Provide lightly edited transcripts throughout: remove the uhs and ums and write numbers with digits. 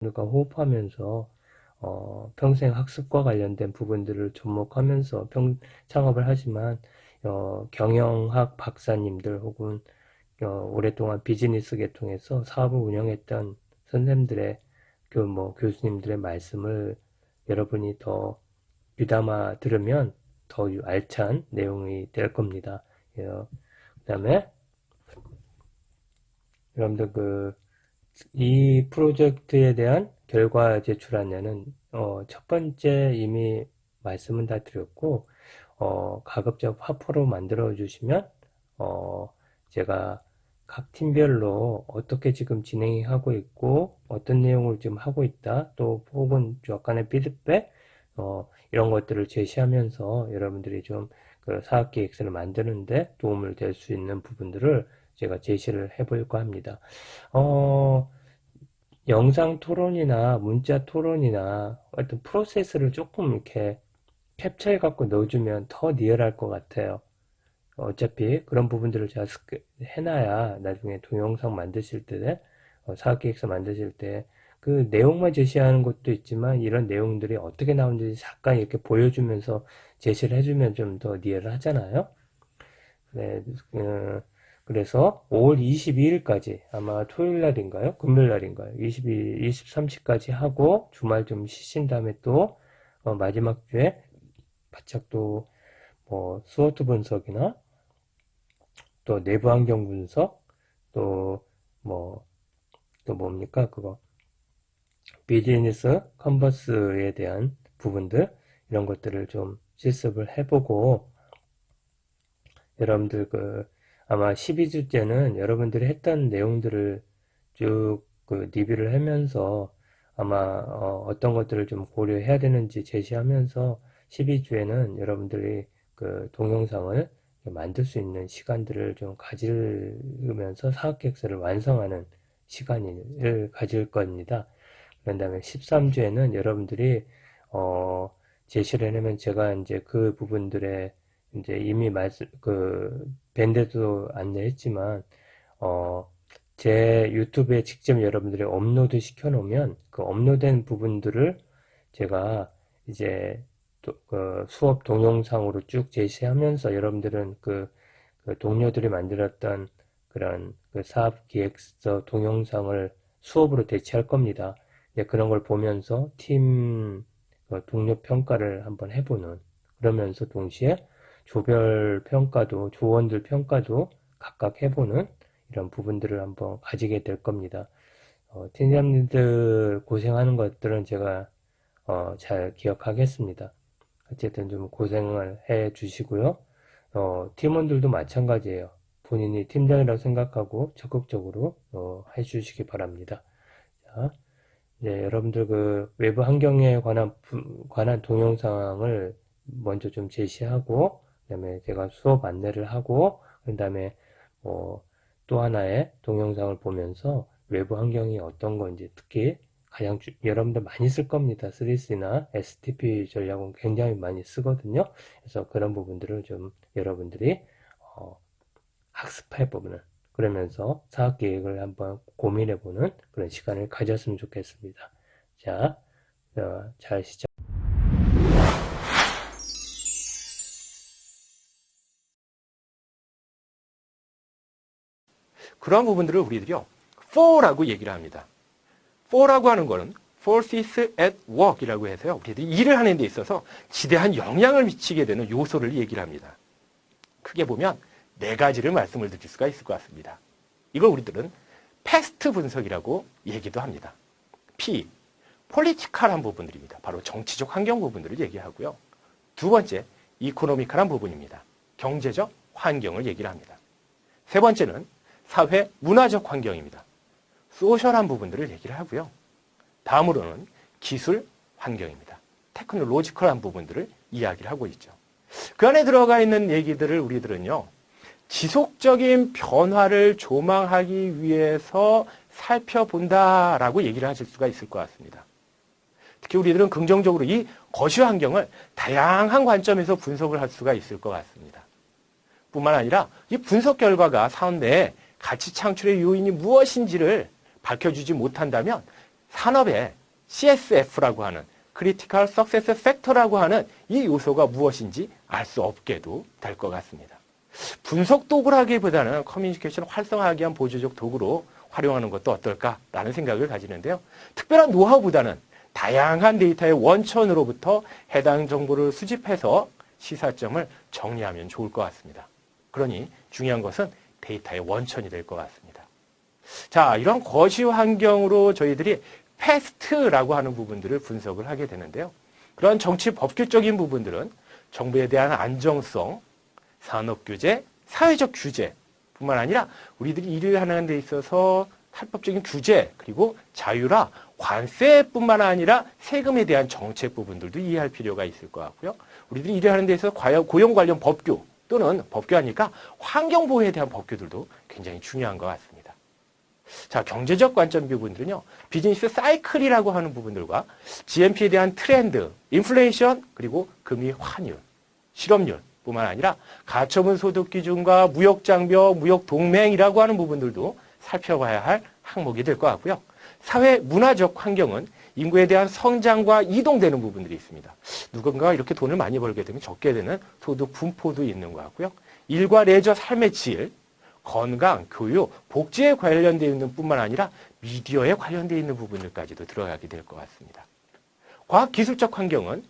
우리가 호흡하면서 평생 학습과 관련된 부분들을 접목하면서 창업을 하지만 경영학 박사님들 혹은 오랫동안 비즈니스 계통에서 사업을 운영했던 선생님들의 교수님들의 말씀을 여러분이 더 귀담아 들으면 더 알찬 내용이 될 겁니다. 그다음에 여러분들 이 프로젝트에 대한 결과 제출안에는 첫 번째 이미 말씀은 다 드렸고 가급적 화포로 만들어 주시면 제가 각 팀별로 어떻게 지금 진행이 하고 있고 어떤 내용을 지금 하고 있다 또 혹은 약간의 피드백 이런 것들을 제시하면서 여러분들이 좀 그 사업계획서를 만드는데 도움을 될 수 있는 부분들을 제가 제시를 해볼까 합니다. 어, 영상 토론이나 문자 토론이나 어떤 프로세스를 조금 이렇게 캡처해 갖고 넣어주면 더 리얼할 것 같아요. 어차피 그런 부분들을 제가 해놔야 나중에 동영상 만드실 때, 사업계획서 만드실 때 그 내용만 제시하는 것도 있지만 이런 내용들이 어떻게 나오는지 잠깐 이렇게 보여주면서 제시를 해주면 좀 더 리얼하잖아요. 네, 그래서 5월 22일까지 아마 토요일 날인가요? 금요일 날인가요? 22, 23시까지 하고 주말 좀 쉬신 다음에 또 마지막 주에 바짝 또 뭐 스워트 분석이나 또 내부 환경 분석 또 뭐 또 뭡니까 그거 비즈니스 컨버스에 대한 부분들 이런 것들을 좀 실습을 해보고 여러분들 아마 12주째는 여러분들이 했던 내용들을 쭉 리뷰를 하면서 아마 어떤 것들을 좀 고려해야 되는지 제시하면서 12주에는 여러분들이 그 동영상을 만들 수 있는 시간들을 좀 가지면서 사업계획서를 완성하는 시간을 가질 겁니다. 그런 다음에 13주에는 여러분들이 제시를 해내면 제가 이제 그 부분들에 이제 이미 밴드도 안내했지만, 제 유튜브에 직접 여러분들이 업로드 시켜놓으면 그 업로드된 부분들을 제가 이제 그 수업 동영상으로 쭉 제시하면서 여러분들은 그 동료들이 만들었던 그런 그 사업 기획서 동영상을 수업으로 대체할 겁니다. 그런 걸 보면서 팀 동료 평가를 한번 해보는 그러면서 동시에 조별 평가도 조원들 평가도 각각 해보는 이런 부분들을 한번 가지게 될 겁니다. 팀장님들 고생하는 것들은 제가 잘 기억하겠습니다. 어쨌든 좀 고생을 해 주시고요. 팀원들도 마찬가지예요. 본인이 팀장이라고 생각하고 적극적으로 해 주시기 바랍니다. 자, 이제 여러분들 그 외부 환경에 관한 동영상을 먼저 좀 제시하고, 그다음에 제가 수업 안내를 하고, 그다음에 또 하나의 동영상을 보면서 외부 환경이 어떤 건지 특히 여러분들 많이 쓸 겁니다. 3C나 STP 전략은 굉장히 많이 쓰거든요. 그래서 그런 부분들을 좀 여러분들이 학습해보는 그러면서 사업계획을 한번 고민해보는 그런 시간을 가졌으면 좋겠습니다. 자, 잘 시작. 그러한 부분들을 우리들이요, for라고 얘기를 합니다. for라고 하는 거는 forces at work이라고 해서요, 우리들이 일을 하는 데 있어서 지대한 영향을 미치게 되는 요소를 얘기를 합니다. 크게 보면 네 가지를 말씀을 드릴 수가 있을 것 같습니다. 이걸 우리들은 패스트 분석이라고 얘기도 합니다. P, 폴리티컬한 부분들입니다. 바로 정치적 환경 부분들을 얘기하고요. 두 번째, 이코노미컬한 부분입니다. 경제적 환경을 얘기를 합니다. 세 번째는 사회 문화적 환경입니다. 소셜한 부분들을 얘기를 하고요. 다음으로는 기술 환경입니다. 테크놀로지컬한 부분들을 이야기를 하고 있죠. 그 안에 들어가 있는 얘기들을 우리들은요, 지속적인 변화를 조망하기 위해서 살펴본다라고 얘기를 하실 수가 있을 것 같습니다. 특히 우리들은 긍정적으로 이 거시 환경을 다양한 관점에서 분석을 할 수가 있을 것 같습니다. 뿐만 아니라 이 분석 결과가 사업 내에 가치 창출의 요인이 무엇인지를 밝혀주지 못한다면 산업의 CSF라고 하는 Critical Success Factor라고 하는 이 요소가 무엇인지 알 수 없게도 될 것 같습니다. 분석 도구라기보다는 커뮤니케이션을 활성화하기 위한 보조적 도구로 활용하는 것도 어떨까라는 생각을 가지는데요. 특별한 노하우보다는 다양한 데이터의 원천으로부터 해당 정보를 수집해서 시사점을 정리하면 좋을 것 같습니다. 그러니 중요한 것은 데이터의 원천이 될 것 같습니다. 자, 이런 거시 환경으로 저희들이 패스트라고 하는 부분들을 분석을 하게 되는데요. 그런 정치 법규적인 부분들은 정부에 대한 안정성, 산업 규제, 사회적 규제 뿐만 아니라 우리들이 일을 하는 데 있어서 합법적인 규제, 그리고 자유라, 관세뿐만 아니라 세금에 대한 정책 부분들도 이해할 필요가 있을 것 같고요. 우리들이 일을 하는 데 있어서 고용 관련 법규 또는 법규 하니까 환경보호에 대한 법규들도 굉장히 중요한 것 같습니다. 자, 경제적 관점 부분들은요. 비즈니스 사이클이라고 하는 부분들과 GNP에 대한 트렌드, 인플레이션, 그리고 금리 환율, 실업률 뿐만 아니라 가처분 소득 기준과 무역 장벽, 무역 동맹이라고 하는 부분들도 살펴봐야 할 항목이 될 것 같고요. 사회 문화적 환경은 인구에 대한 성장과 이동되는 부분들이 있습니다. 누군가가 이렇게 돈을 많이 벌게 되면 적게 되는 소득 분포도 있는 것 같고요. 일과 레저 삶의 질, 건강, 교육, 복지에 관련되어 있는 뿐만 아니라 미디어에 관련되어 있는 부분들까지도 들어가게 될 것 같습니다. 과학기술적 환경은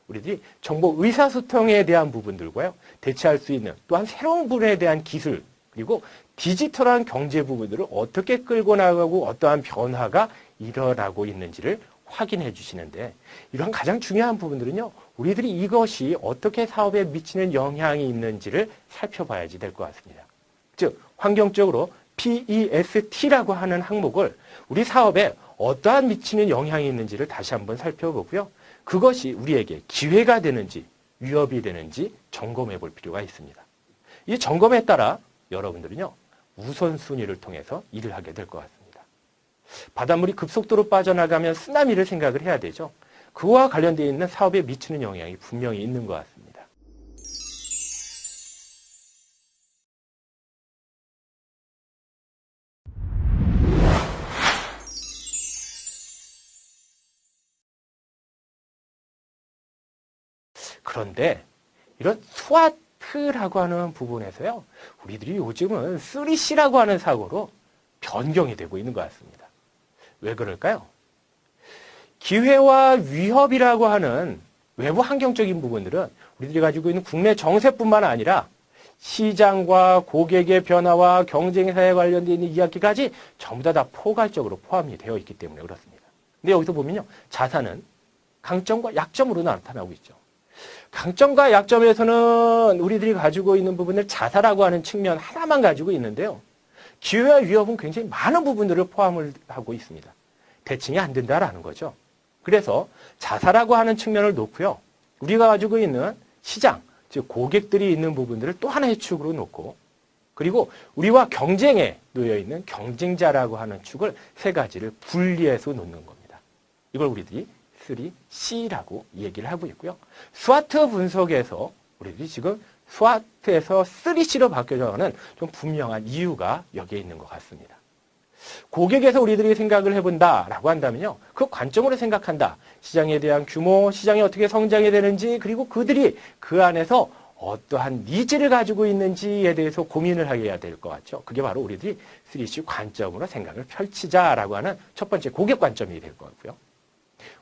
우리들이 정보 의사소통에 대한 부분들과요. 대체할 수 있는 또한 새로운 분야에 대한 기술 그리고 디지털한 경제 부분들을 어떻게 끌고 나가고 어떠한 변화가 일어나고 있는지를 확인해 주시는데 이런 가장 중요한 부분들은요. 우리들이 이것이 어떻게 사업에 미치는 영향이 있는지를 살펴봐야지 될 것 같습니다. 즉 환경적으로 PEST라고 하는 항목을 우리 사업에 어떠한 미치는 영향이 있는지를 다시 한번 살펴보고요. 그것이 우리에게 기회가 되는지 위협이 되는지 점검해 볼 필요가 있습니다. 이 점검에 따라 여러분들은요. 우선순위를 통해서 일을 하게 될 것 같습니다. 바닷물이 급속도로 빠져나가면 쓰나미를 생각을 해야 되죠. 그와 관련되어 있는 사업에 미치는 영향이 분명히 있는 것 같습니다. 그런데 이런 스와트라고 하는 부분에서요. 우리들이 요즘은 3C라고 하는 사고로 변경이 되고 있는 것 같습니다. 왜 그럴까요? 기회와 위협이라고 하는 외부 환경적인 부분들은 우리들이 가지고 있는 국내 정세뿐만 아니라 시장과 고객의 변화와 경쟁사에 관련되어 있는 이야기까지 전부 다 포괄적으로 포함이 되어 있기 때문에 그렇습니다. 근데 여기서 보면요. 자산은 강점과 약점으로 나타나고 있죠. 강점과 약점에서는 우리들이 가지고 있는 부분을 자사라고 하는 측면 하나만 가지고 있는데요. 기회와 위협은 굉장히 많은 부분들을 포함을 하고 있습니다. 대칭이 안 된다라는 거죠. 그래서 자사라고 하는 측면을 놓고요. 우리가 가지고 있는 시장, 즉 고객들이 있는 부분들을 또 하나의 축으로 놓고 그리고 우리와 경쟁에 놓여 있는 경쟁자라고 하는 축을 세 가지를 분리해서 놓는 겁니다. 이걸 우리들이 3C라고 얘기를 하고 있고요. 스와트 분석에서 우리들이 지금 스와트에서 3C로 바뀌어가는 좀 분명한 이유가 여기에 있는 것 같습니다. 고객에서 우리들이 생각을 해본다라고 한다면요. 그 관점으로 생각한다. 시장에 대한 규모, 시장이 어떻게 성장이 되는지 그리고 그들이 그 안에서 어떠한 니즈를 가지고 있는지에 대해서 고민을 해야 될 것 같죠. 그게 바로 우리들이 3C 관점으로 생각을 펼치자라고 하는 첫 번째 고객 관점이 될 것 같고요.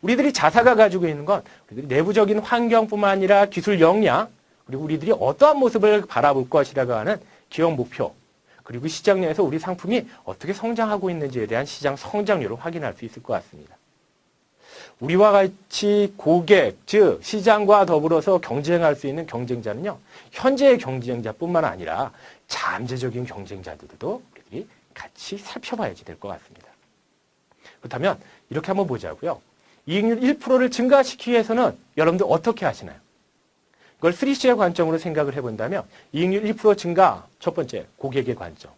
우리들이 자사가 가지고 있는 건 우리들이 내부적인 환경뿐만 아니라 기술 역량 그리고 우리들이 어떠한 모습을 바라볼 것이라고 하는 기업 목표 그리고 시장 내에서 우리 상품이 어떻게 성장하고 있는지에 대한 시장 성장률을 확인할 수 있을 것 같습니다. 우리와 같이 고객, 즉 시장과 더불어서 경쟁할 수 있는 경쟁자는요. 현재의 경쟁자뿐만 아니라 잠재적인 경쟁자들도 우리들이 같이 살펴봐야지 될 것 같습니다. 그렇다면 이렇게 한번 보자고요. 이익률 1%를 증가시키기 위해서는 여러분들 어떻게 하시나요? 그걸 3C의 관점으로 생각을 해본다면 이익률 1% 증가, 첫 번째 고객의 관점.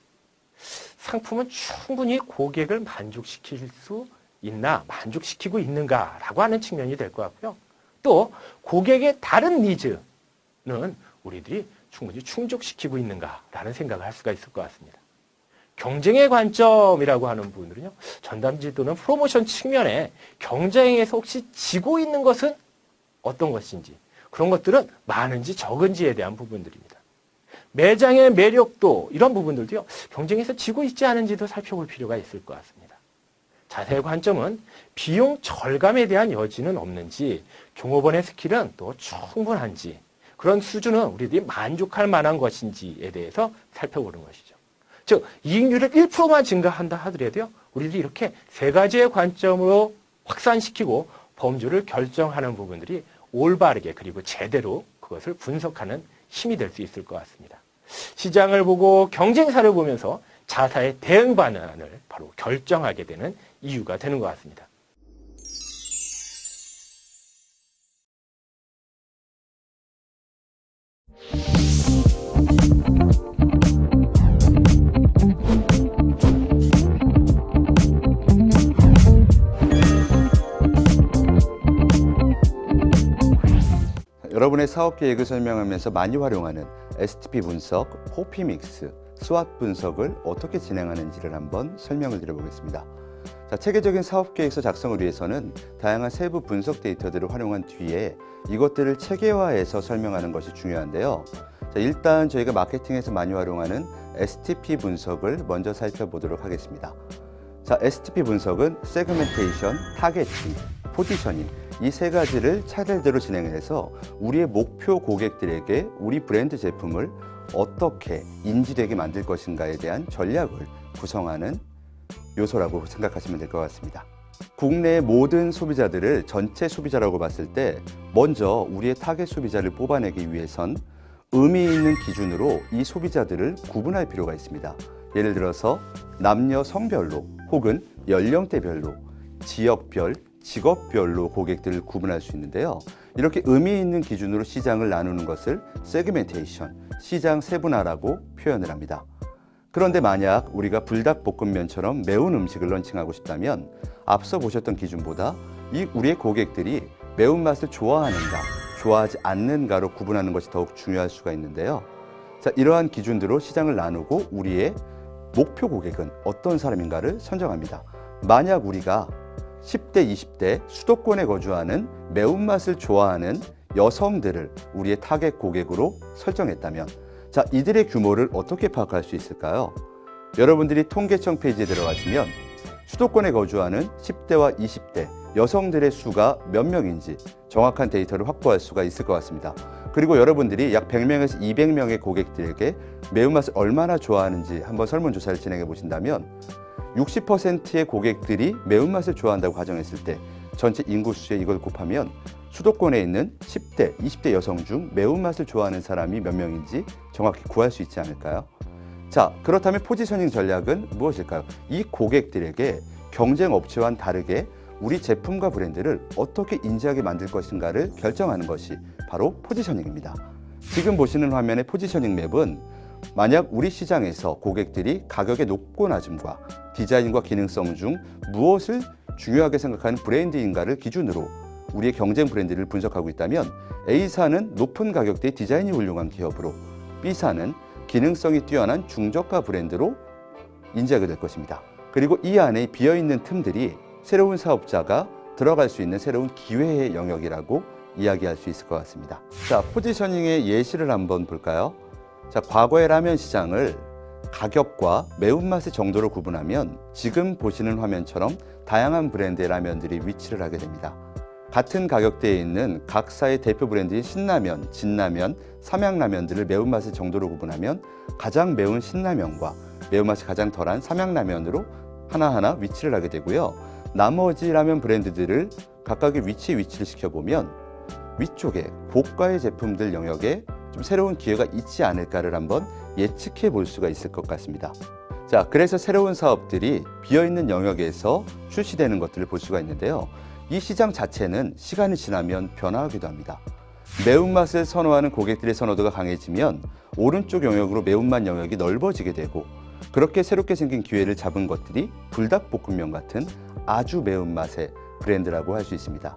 상품은 충분히 고객을 만족시킬 수 있나, 만족시키고 있는가라고 하는 측면이 될 것 같고요. 또 고객의 다른 니즈는 우리들이 충분히 충족시키고 있는가라는 생각을 할 수가 있을 것 같습니다. 경쟁의 관점이라고 하는 부분들은요, 전담지 또는 프로모션 측면에 경쟁에서 혹시 지고 있는 것은 어떤 것인지, 그런 것들은 많은지 적은지에 대한 부분들입니다. 매장의 매력도, 이런 부분들도요, 경쟁에서 지고 있지 않은지도 살펴볼 필요가 있을 것 같습니다. 자세의 관점은 비용 절감에 대한 여지는 없는지, 종업원의 스킬은 또 충분한지, 그런 수준은 우리들이 만족할 만한 것인지에 대해서 살펴보는 것이죠. 즉, 이익률을 1%만 증가한다 하더라도요, 우리들이 이렇게 세 가지의 관점으로 확산시키고 범주를 결정하는 부분들이 올바르게 그리고 제대로 그것을 분석하는 힘이 될 수 있을 것 같습니다. 시장을 보고 경쟁사를 보면서 자사의 대응 방안을 바로 결정하게 되는 이유가 되는 것 같습니다. 여러분의 사업 계획을 설명하면서 많이 활용하는 STP 분석, 호피믹스, 스왓 분석을 어떻게 진행하는지를 한번 설명을 드려보겠습니다. 자, 체계적인 사업 계획서 작성을 위해서는 다양한 세부 분석 데이터들을 활용한 뒤에 이것들을 체계화해서 설명하는 것이 중요한데요. 자, 일단 저희가 마케팅에서 많이 활용하는 STP 분석을 먼저 살펴보도록 하겠습니다. 자, STP 분석은 세그멘테이션, 타겟팅, 포지셔닝, 이 세 가지를 차례대로 진행해서 우리의 목표 고객들에게 우리 브랜드 제품을 어떻게 인지되게 만들 것인가에 대한 전략을 구성하는 요소라고 생각하시면 될 것 같습니다. 국내의 모든 소비자들을 전체 소비자라고 봤을 때 먼저 우리의 타겟 소비자를 뽑아내기 위해선 의미 있는 기준으로 이 소비자들을 구분할 필요가 있습니다. 예를 들어서 남녀 성별로 혹은 연령대별로, 지역별, 직업별로 고객들을 구분할 수 있는데요. 이렇게 의미 있는 기준으로 시장을 나누는 것을 세그멘테이션, 시장 세분화라고 표현을 합니다. 그런데 만약 우리가 불닭볶음면처럼 매운 음식을 런칭하고 싶다면 앞서 보셨던 기준보다 우리의 고객들이 매운맛을 좋아하는가, 좋아하지 않는가로 구분하는 것이 더욱 중요할 수가 있는데요. 자, 이러한 기준대로 시장을 나누고 우리의 목표 고객은 어떤 사람인가를 선정합니다. 만약 우리가 10대, 20대 수도권에 거주하는 매운맛을 좋아하는 여성들을 우리의 타겟 고객으로 설정했다면, 자, 이들의 규모를 어떻게 파악할 수 있을까요? 여러분들이 통계청 페이지에 들어가시면 수도권에 거주하는 10대와 20대 여성들의 수가 몇 명인지 정확한 데이터를 확보할 수가 있을 것 같습니다. 그리고 여러분들이 약 100명에서 200명의 고객들에게 매운맛을 얼마나 좋아하는지 한번 설문조사를 진행해 보신다면 60%의 고객들이 매운맛을 좋아한다고 가정했을 때 전체 인구수에 이걸 곱하면 수도권에 있는 10대, 20대 여성 중 매운맛을 좋아하는 사람이 몇 명인지 정확히 구할 수 있지 않을까요? 자, 그렇다면 포지셔닝 전략은 무엇일까요? 이 고객들에게 경쟁 업체와는 다르게 우리 제품과 브랜드를 어떻게 인지하게 만들 것인가를 결정하는 것이 바로 포지셔닝입니다. 지금 보시는 화면의 포지셔닝 맵은 만약 우리 시장에서 고객들이 가격의 높고 낮음과 디자인과 기능성 중 무엇을 중요하게 생각하는 브랜드인가를 기준으로 우리의 경쟁 브랜드를 분석하고 있다면 A사는 높은 가격대의 디자인이 훌륭한 기업으로, B사는 기능성이 뛰어난 중저가 브랜드로 인지하게 될 것입니다. 그리고 이 안에 비어있는 틈들이 새로운 사업자가 들어갈 수 있는 새로운 기회의 영역이라고 이야기할 수 있을 것 같습니다. 자, 포지셔닝의 예시를 한번 볼까요? 자, 과거의 라면 시장을 가격과 매운맛의 정도로 구분하면 지금 보시는 화면처럼 다양한 브랜드의 라면들이 위치를 하게 됩니다. 같은 가격대에 있는 각사의 대표 브랜드인 신라면, 진라면, 삼양라면들을 매운맛의 정도로 구분하면 가장 매운 신라면과 매운맛이 가장 덜한 삼양라면으로 하나하나 위치를 하게 되고요. 나머지 라면 브랜드들을 각각의 위치를 시켜보면 위쪽에 고가의 제품들 영역에 좀 새로운 기회가 있지 않을까를 한번 예측해 볼 수가 있을 것 같습니다. 자, 그래서 새로운 사업들이 비어있는 영역에서 출시되는 것들을 볼 수가 있는데요. 이 시장 자체는 시간이 지나면 변화하기도 합니다. 매운맛을 선호하는 고객들의 선호도가 강해지면 오른쪽 영역으로 매운맛 영역이 넓어지게 되고, 그렇게 새롭게 생긴 기회를 잡은 것들이 불닭볶음면 같은 아주 매운맛의 브랜드라고 할 수 있습니다.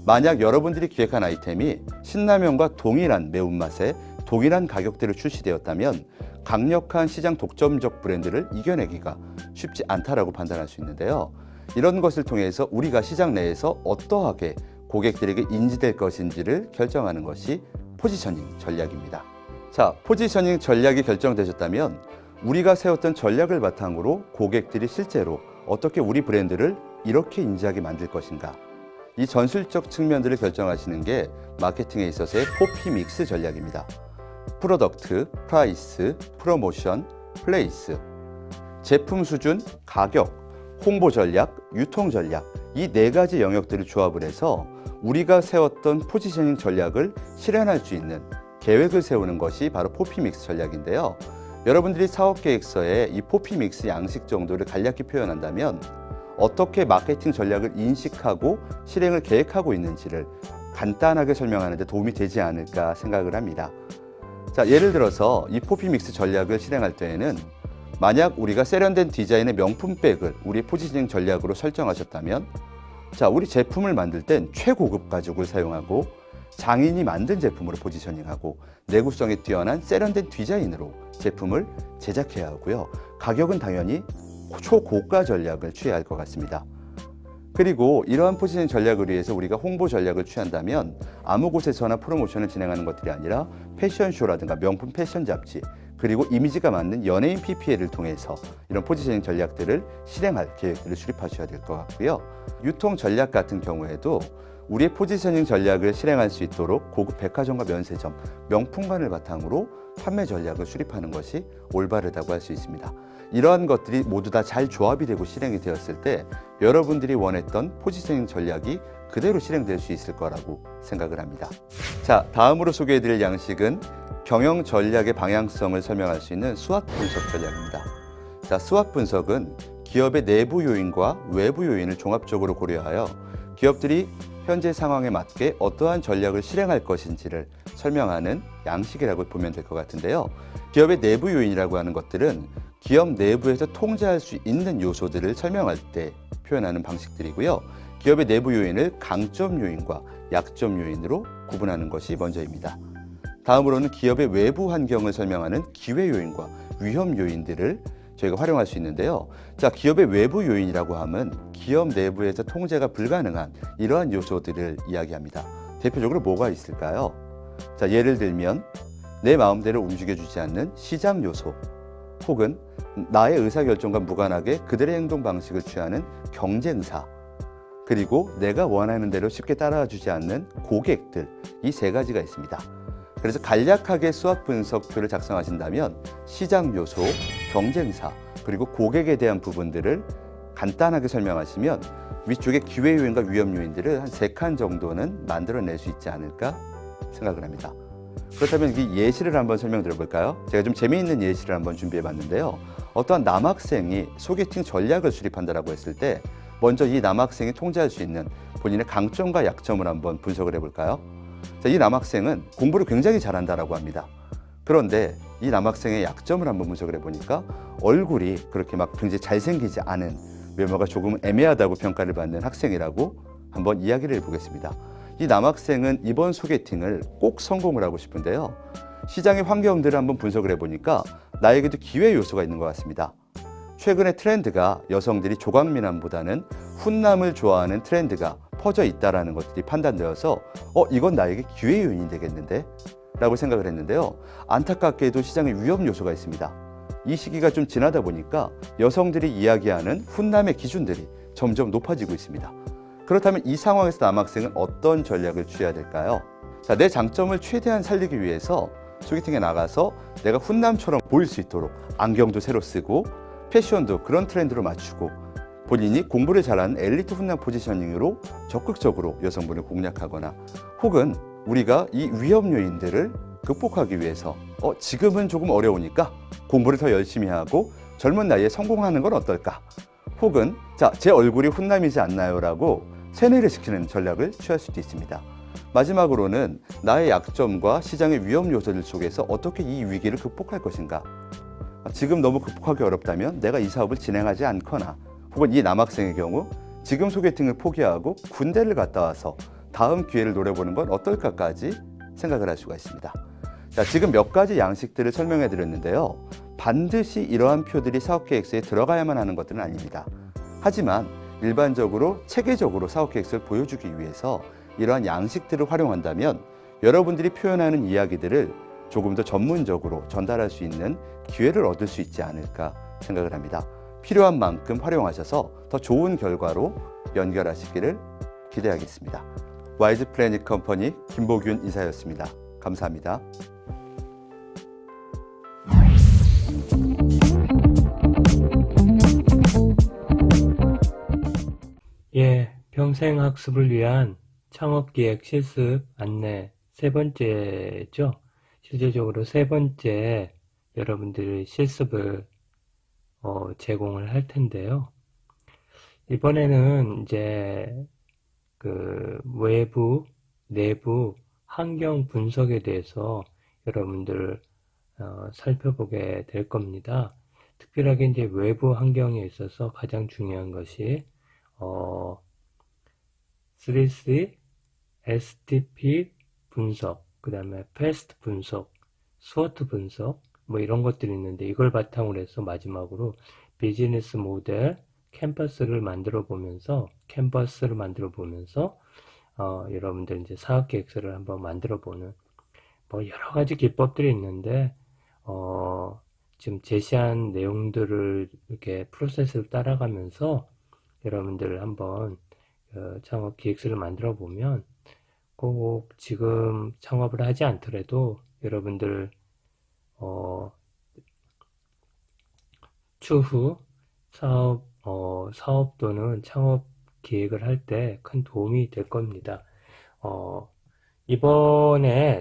만약 여러분들이 기획한 아이템이 신라면과 동일한 매운맛에 동일한 가격대로 출시되었다면 강력한 시장 독점적 브랜드를 이겨내기가 쉽지 않다라고 판단할 수 있는데요. 이런 것을 통해서 우리가 시장 내에서 어떠하게 고객들에게 인지될 것인지를 결정하는 것이 포지셔닝 전략입니다. 자, 포지셔닝 전략이 결정되셨다면 우리가 세웠던 전략을 바탕으로 고객들이 실제로 어떻게 우리 브랜드를 이렇게 인지하게 만들 것인가, 이 전술적 측면들을 결정하시는 게 마케팅에 있어서의 포피 믹스 전략입니다. 프로덕트, 프라이스, 프로모션, 플레이스, 제품 수준, 가격, 홍보 전략, 유통 전략, 이 네 가지 영역들을 조합을 해서 우리가 세웠던 포지셔닝 전략을 실현할 수 있는 계획을 세우는 것이 바로 포피 믹스 전략인데요. 여러분들이 사업 계획서에 이 포피 믹스 양식 정도를 간략히 표현한다면 어떻게 마케팅 전략을 인식하고 실행을 계획하고 있는지를 간단하게 설명하는 데 도움이 되지 않을까 생각을 합니다. 자, 예를 들어서 이 포피 믹스 전략을 실행할 때에는 만약 우리가 세련된 디자인의 명품백을 우리 포지셔닝 전략으로 설정하셨다면, 자, 우리 제품을 만들 땐 최고급 가죽을 사용하고 장인이 만든 제품으로 포지셔닝하고 내구성이 뛰어난 세련된 디자인으로 제품을 제작해야 하고요. 가격은 당연히 초고가 전략을 취해야 할 것 같습니다. 그리고 이러한 포지셔닝 전략을 위해서 우리가 홍보 전략을 취한다면 아무 곳에서나 프로모션을 진행하는 것들이 아니라 패션쇼라든가 명품 패션 잡지, 그리고 이미지가 맞는 연예인 PPL을 통해서 이런 포지셔닝 전략들을 실행할 계획들을 수립하셔야 될 것 같고요. 유통 전략 같은 경우에도 우리의 포지셔닝 전략을 실행할 수 있도록 고급 백화점과 면세점, 명품관을 바탕으로 판매 전략을 수립하는 것이 올바르다고 할 수 있습니다. 이러한 것들이 모두 다 잘 조합이 되고 실행이 되었을 때 여러분들이 원했던 포지셔닝 전략이 그대로 실행될 수 있을 거라고 생각을 합니다. 자, 다음으로 소개해드릴 양식은 경영 전략의 방향성을 설명할 수 있는 수학 분석 전략입니다. 자, 수학 분석은 기업의 내부 요인과 외부 요인을 종합적으로 고려하여 기업들이 현재 상황에 맞게 어떠한 전략을 실행할 것인지를 설명하는 양식이라고 보면 될 것 같은데요. 기업의 내부 요인이라고 하는 것들은 기업 내부에서 통제할 수 있는 요소들을 설명할 때 표현하는 방식들이고요. 기업의 내부 요인을 강점 요인과 약점 요인으로 구분하는 것이 먼저입니다. 다음으로는 기업의 외부 환경을 설명하는 기회 요인과 위험 요인들을 저희가 활용할 수 있는데요. 자, 기업의 외부 요인이라고 하면 기업 내부에서 통제가 불가능한 이러한 요소들을 이야기합니다. 대표적으로 뭐가 있을까요? 자, 예를 들면 내 마음대로 움직여주지 않는 시장 요소, 혹은 나의 의사결정과 무관하게 그들의 행동 방식을 취하는 경쟁사, 그리고 내가 원하는 대로 쉽게 따라주지 않는 고객들, 이 세 가지가 있습니다. 그래서 간략하게 수학 분석표를 작성하신다면 시장 요소, 경쟁사, 그리고 고객에 대한 부분들을 간단하게 설명하시면 위쪽에 기회 요인과 위험 요인들을 한 3칸 정도는 만들어낼 수 있지 않을까 생각을 합니다. 그렇다면 이 예시를 한번 설명드려 볼까요? 제가 좀 재미있는 예시를 한번 준비해 봤는데요. 어떠한 남학생이 소개팅 전략을 수립한다라고 했을 때 먼저 이 남학생이 통제할 수 있는 본인의 강점과 약점을 한번 분석을 해볼까요? 자, 이 남학생은 공부를 굉장히 잘한다라고 합니다. 그런데 이 남학생의 약점을 한번 분석을 해보니까 얼굴이 그렇게 막 굉장히 잘생기지 않은, 외모가 조금 애매하다고 평가를 받는 학생이라고 한번 이야기를 해보겠습니다. 이 남학생은 이번 소개팅을 꼭 성공을 하고 싶은데요. 시장의 환경들을 한번 분석을 해보니까 나에게도 기회 요소가 있는 것 같습니다. 최근의 트렌드가 여성들이 조각미남보다는 훈남을 좋아하는 트렌드가 퍼져 있다는 것들이 판단되어서 이건 나에게 기회 요인이 되겠는데? 라고 생각을 했는데요. 안타깝게도 시장에 위험 요소가 있습니다. 이 시기가 좀 지나다 보니까 여성들이 이야기하는 훈남의 기준들이 점점 높아지고 있습니다. 그렇다면 이 상황에서 남학생은 어떤 전략을 취해야 될까요? 자, 내 장점을 최대한 살리기 위해서 소개팅에 나가서 내가 훈남처럼 보일 수 있도록 안경도 새로 쓰고 패션도 그런 트렌드로 맞추고 본인이 공부를 잘하는 엘리트 훈남 포지셔닝으로 적극적으로 여성분을 공략하거나, 혹은 우리가 이 위험 요인들을 극복하기 위해서 지금은 조금 어려우니까 공부를 더 열심히 하고 젊은 나이에 성공하는 건 어떨까? 혹은 자, 제 얼굴이 훈남이지 않나요? 라고 세뇌를 시키는 전략을 취할 수도 있습니다. 마지막으로는 나의 약점과 시장의 위험 요소들 속에서 어떻게 이 위기를 극복할 것인가? 지금 너무 극복하기 어렵다면 내가 이 사업을 진행하지 않거나, 혹은 이 남학생의 경우 지금 소개팅을 포기하고 군대를 갔다 와서 다음 기회를 노려보는 건 어떨까까지 생각을 할 수가 있습니다. 자, 지금 몇 가지 양식들을 설명해 드렸는데요. 반드시 이러한 표들이 사업계획서에 들어가야만 하는 것들은 아닙니다. 하지만 일반적으로 체계적으로 사업계획서를 보여주기 위해서 이러한 양식들을 활용한다면 여러분들이 표현하는 이야기들을 조금 더 전문적으로 전달할 수 있는 기회를 얻을 수 있지 않을까 생각을 합니다. 필요한 만큼 활용하셔서 더 좋은 결과로 연결하시기를 기대하겠습니다. 와이즈 플래닛 컴퍼니 김보균 이사였습니다. 감사합니다. 예, 평생 학습을 위한 창업기획 실습 안내 세 번째죠. 실제적으로 세 번째 여러분들의 실습을 제공을 할 텐데요. 이번에는 이제 그 외부, 내부 환경 분석에 대해서 여러분들 살펴보게 될 겁니다. 특별하게 이제 외부 환경에 있어서 가장 중요한 것이 3C, STP 분석, 그 다음에 패스트 분석, 스워트 분석, 뭐 이런 것들이 있는데 이걸 바탕으로 해서 마지막으로 비즈니스 모델, 캔버스를 만들어 보면서 여러분들 이제 사업 계획서를 한번 만들어 보는 뭐 여러 가지 기법들이 있는데 지금 제시한 내용들을 이렇게 프로세스를 따라가면서 여러분들 한번 창업 기획서를 만들어 보면 꼭 지금 창업을 하지 않더라도 여러분들 추후 사업 또는 창업 기획을 할 때 큰 도움이 될 겁니다.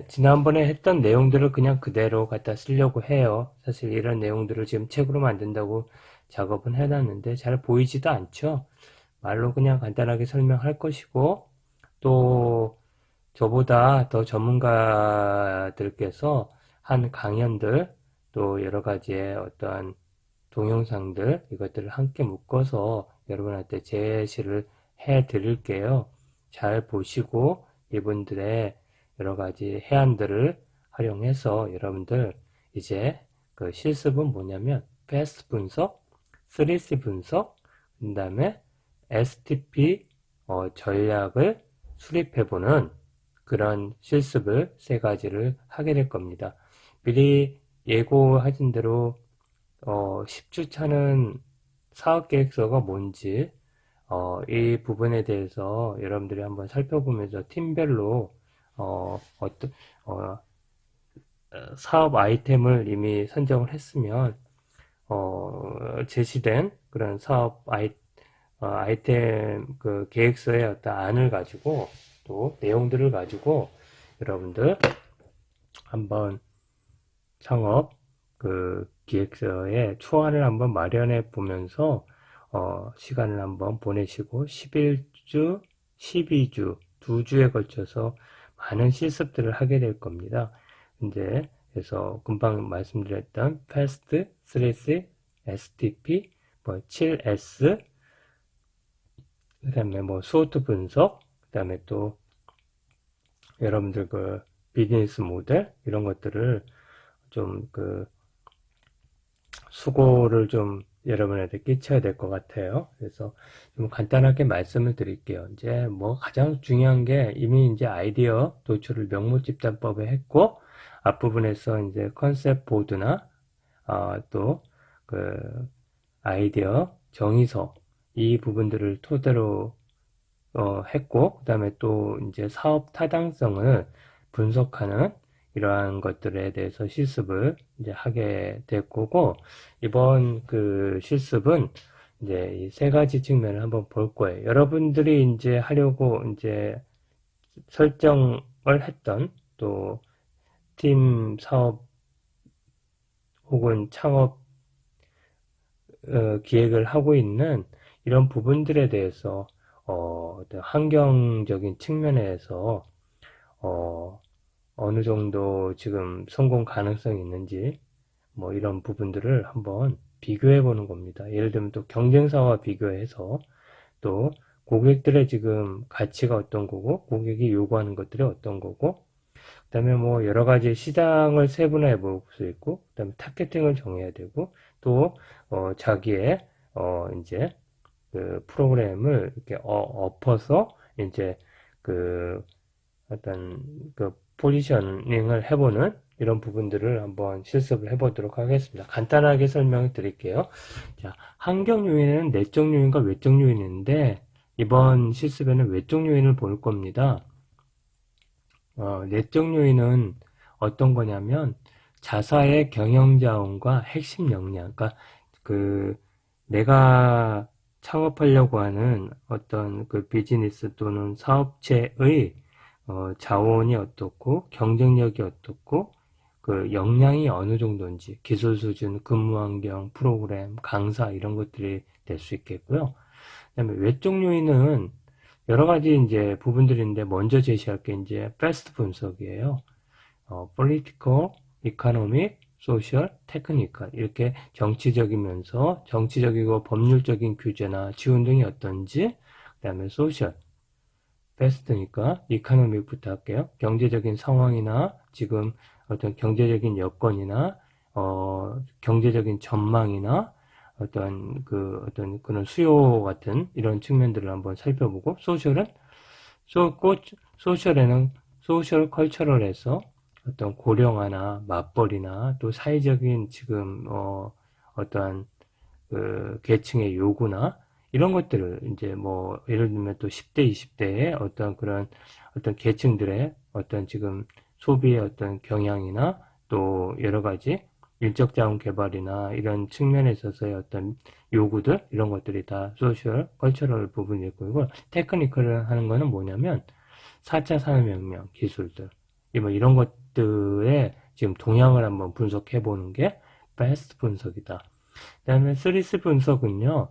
지난번에 했던 내용들을 그냥 그대로 갖다 쓰려고 해요. 사실 이런 내용들을 지금 책으로 만든다고 작업은 해놨는데 잘 보이지도 않죠? 말로 그냥 간단하게 설명할 것이고, 또 저보다 더 전문가들께서 한 강연들, 또 여러 가지의 어떠한 동영상들, 이것들을 함께 묶어서 여러분한테 제시를 해 드릴게요. 잘 보시고 이분들의 여러 가지 해안들을 활용해서 여러분들 이제 그 실습은 뭐냐면 패스트 분석, 3C 분석, 그 다음에 STP 전략을 수립해보는 그런 실습을 세 가지를 하게 될 겁니다. 미리 예고하신 대로 10주차는 사업계획서가 뭔지 이 부분에 대해서 여러분들이 한번 살펴보면서 팀별로 사업 아이템을 이미 선정을 했으면 제시된 그런 사업 아이템 그 계획서의 어떤 안을 가지고 또 내용들을 가지고 여러분들 한번 창업 그 기획서의 초안을 한번 마련해 보면서 시간을 한번 보내시고 11주, 12주, 2주에 걸쳐서 많은 실습들을 하게 될 겁니다. 이제 그래서 금방 말씀드렸던 패스트, 3C, STP, 7S, 그 다음에 스워트 분석, 그 다음에 또 여러분들 그 비즈니스 모델 이런 것들을 좀 수고를 좀 여러분한테 끼쳐야 될 것 같아요. 그래서 좀 간단하게 말씀을 드릴게요. 이제 가장 중요한 게 이미 이제 아이디어 도출을 명목집단법에 했고 앞부분에서 이제 컨셉 보드나 또 아이디어 정의서 이 부분들을 토대로 했고 그 다음에 또 이제 사업 타당성을 분석하는 이러한 것들에 대해서 실습을 이제 하게 될 거고, 이번 그 실습은 이제 이 세 가지 측면을 한번 볼 거예요. 여러분들이 이제 하려고 이제 설정을 했던 또 팀 사업 혹은 창업 기획을 하고 있는 이런 부분들에 대해서 어떤 환경적인 측면에서 어느 정도 지금 성공 가능성이 있는지 이런 부분들을 한번 비교해 보는 겁니다. 예를 들면 또 경쟁사와 비교해서 또 고객들의 지금 가치가 어떤 거고 고객이 요구하는 것들이 어떤 거고 그다음에 뭐 여러 가지 시장을 세분화해 볼 수 있고, 그다음에 타겟팅을 정해야 되고, 또 자기의 이제 그 프로그램을 이렇게 엎어서 이제 그 어떤 그 포지셔닝을 해보는 이런 부분들을 한번 실습을 해보도록 하겠습니다. 간단하게 설명을 드릴게요. 자, 환경 요인은 내적 요인과 외적 요인이 있는데 이번 실습에는 외적 요인을 볼 겁니다. 내적 요인은 어떤 거냐면 자사의 경영 자원과 핵심 역량, 그러니까 그 내가 창업하려고 하는 어떤 그 비즈니스 또는 사업체의 자원이 어떻고 경쟁력이 어떻고 그 역량이 어느 정도인지 기술 수준, 근무 환경, 프로그램, 강사 이런 것들이 될 수 있겠고요. 그다음에 외적 요인은 여러 가지 이제 부분들인데 먼저 제시할 게 이제 패스트 분석이에요. political, economic, social, technical 이렇게 정치적이면서 정치적이고 법률적인 규제나 지원 등이 어떤지, 그다음에 social, 베스트니까 economic부터 할게요. 경제적인 상황이나 지금 어떤 경제적인 여건이나 경제적인 전망이나 어떤 그런 수요 같은 이런 측면들을 한번 살펴보고, 소셜은 소셜에는 소셜 컬처럴에서 어떤 고령화나 맞벌이나 또 사회적인 지금 어떠한 그 계층의 요구나 이런 것들을 이제 뭐 예를 들면 또 10대, 20대의 어떤 그런 어떤 계층들의 어떤 지금 소비의 어떤 경향이나 또 여러 가지 인적 자원 개발이나 이런 측면에 있어서의 어떤 요구들 이런 것들이 다 소셜, 컬처럴 부분일 거고, 테크니컬을 하는 거는 뭐냐면 4차 산업혁명 기술들 뭐 이런 것들의 지금 동향을 한번 분석해 보는 게 베스트 분석이다. 그 다음에 3S 분석은요,